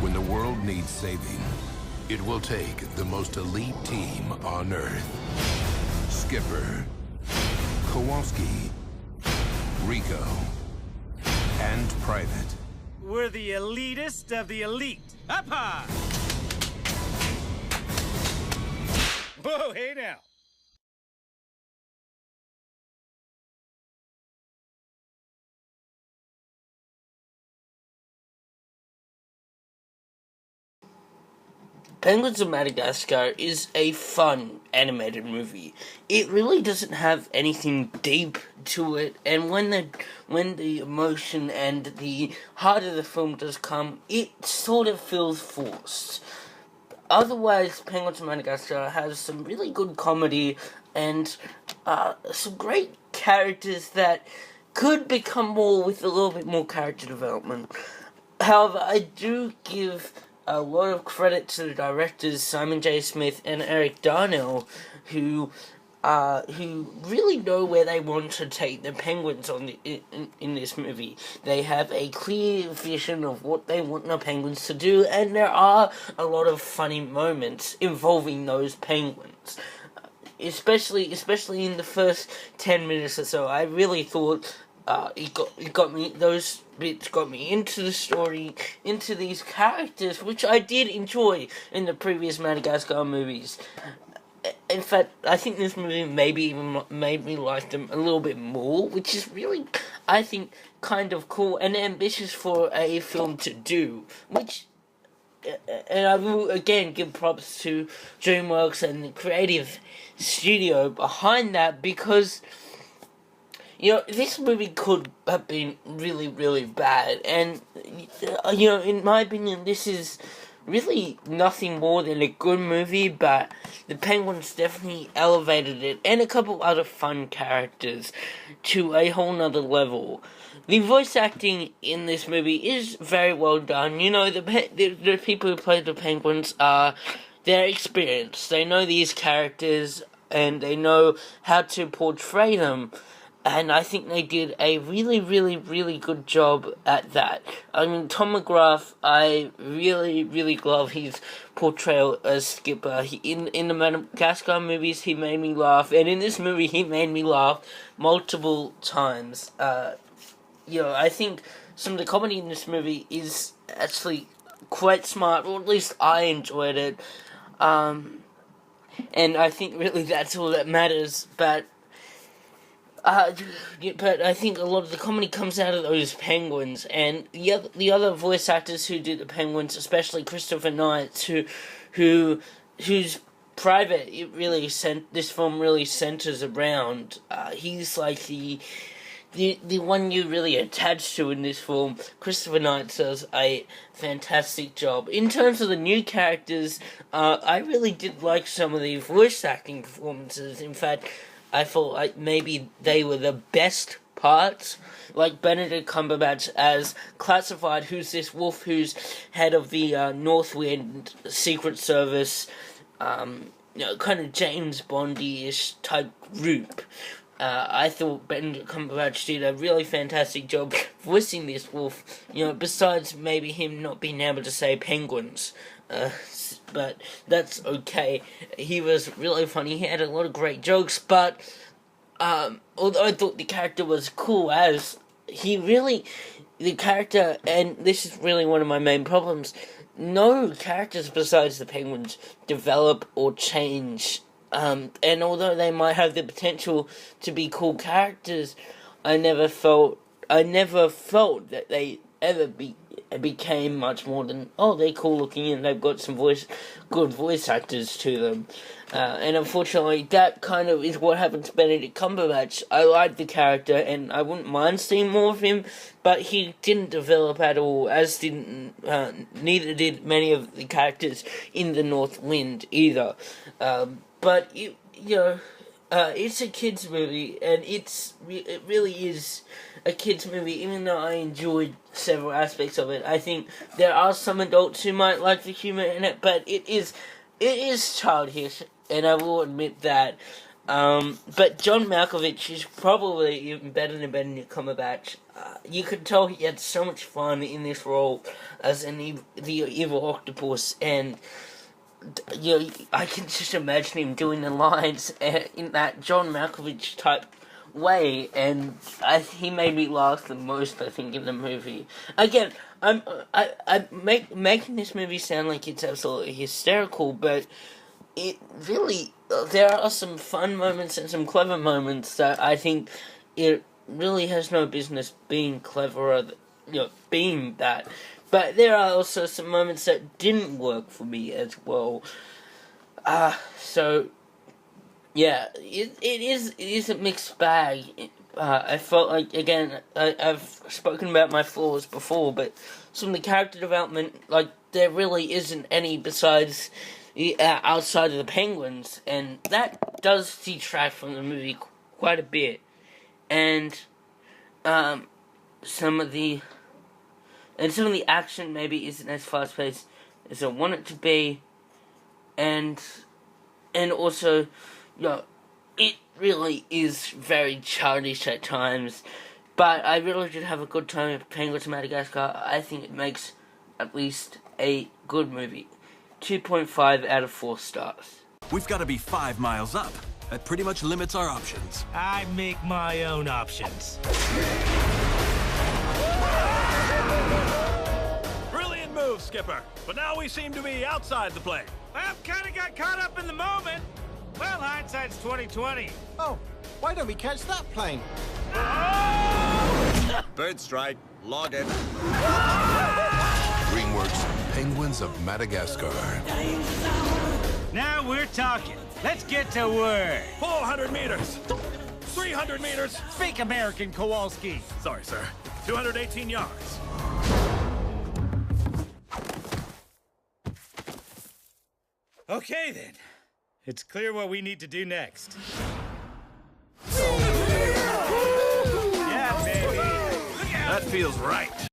When the world needs saving, it will take the most elite team on Earth. Skipper, Kowalski, Rico, and Private. We're the elitist of the elite. Up high! Whoa, hey now. Penguins of Madagascar is a fun animated movie. It really doesn't have anything deep to it, and when the emotion and the heart of the film does come, it sort of feels forced. Otherwise, Penguins of Madagascar has some really good comedy and some great characters that could become more with a little bit more character development. However, I do give a lot of credit to the directors Simon J. Smith and Eric Darnell, who really know where they want to take the penguins in this movie. They have a clear vision of what they want the penguins to do, and there are a lot of funny moments involving those penguins. Especially in the first 10 minutes or so, I really thought it got me. Those bits got me into the story, into these characters, which I did enjoy in the previous Madagascar movies. In fact, I think this movie maybe even made me like them a little bit more, which is really, I think, kind of cool and ambitious for a film to do. Which, and I will again give props to DreamWorks and the creative studio behind that, because this movie could have been really, really bad, and in my opinion, this is really nothing more than a good movie, but the Penguins definitely elevated it, and a couple other fun characters, to a whole nother level. The voice acting in this movie is very well done. The people who play the Penguins they're experienced. They know these characters, and they know how to portray them. And I think they did a really, really, really good job at that. I mean, Tom McGrath, I really, really love his portrayal as Skipper. In the Madagascar movies, he made me laugh. And in this movie, he made me laugh multiple times. I think some of the comedy in this movie is actually quite smart, or at least I enjoyed it. And I think really that's all that matters. But I think a lot of the comedy comes out of those penguins, and the other voice actors who do the penguins, especially Christopher Knight, who's Private. This film really centers around. He's like the one you really attach to in this film. Christopher Knight does a fantastic job. In terms of the new characters, I really did like some of the voice acting performances. In fact, I thought like maybe they were the best parts, like Benedict Cumberbatch as Classified, who's this wolf who's head of the Northwind Secret Service, kind of James Bondy-ish type group. I thought Benedict Cumberbatch did a really fantastic job voicing this wolf, besides maybe him not being able to say penguins. But that's okay. He was really funny. He had a lot of great jokes, but although I thought the character was cool, the character, and this is really one of my main problems, no characters besides the penguins develop or change. And although they might have the potential to be cool characters, I never felt that they ever became much more than, they're cool looking and they've got some good voice actors to them. And unfortunately, that kind of is what happened to Benedict Cumberbatch. I like the character and I wouldn't mind seeing more of him, but he didn't develop at all, as neither did many of the characters in the North Wind either. But it's a kids movie, and it really is a kids movie. Even though I enjoyed several aspects of it, I think there are some adults who might like the humor in it, but it is childish, and I will admit that. But John Malkovich is probably even better than Benedict Cumberbatch. You could tell he had so much fun in this role as the evil octopus, and I can just imagine him doing the lines in that John Malkovich type way, and he made me laugh the most, I think, in the movie. Again, I'm making this movie sound like it's absolutely hysterical, but it really, there are some fun moments and some clever moments that I think it really has no business being clever or, being that. But there are also some moments that didn't work for me as well. So, yeah, it is a mixed bag. I felt like, again, I've spoken about my flaws before, but some of the character development, like, there really isn't any besides outside of the penguins, and that does detract from the movie quite a bit. And some of the action maybe isn't as fast paced as I want it to be, and also, it really is very childish at times. But I really did have a good time with Penguins of Madagascar. I think it makes at least a good movie. 2.5 out of 4 stars. We've got to be 5 miles up. That pretty much limits our options. I make my own options. Brilliant move, Skipper. But now we seem to be outside the plane. Well, kinda got caught up in the moment. Well, hindsight's 20/20. Oh, why don't we catch that plane? Bird strike. Log it. DreamWorks' Penguins of Madagascar. Now we're talking. Let's get to work. 400 meters. 300 meters. Speak American, Kowalski. Sorry, sir. 218 yards. Okay, then. It's clear what we need to do next. Yeah, baby. That feels right.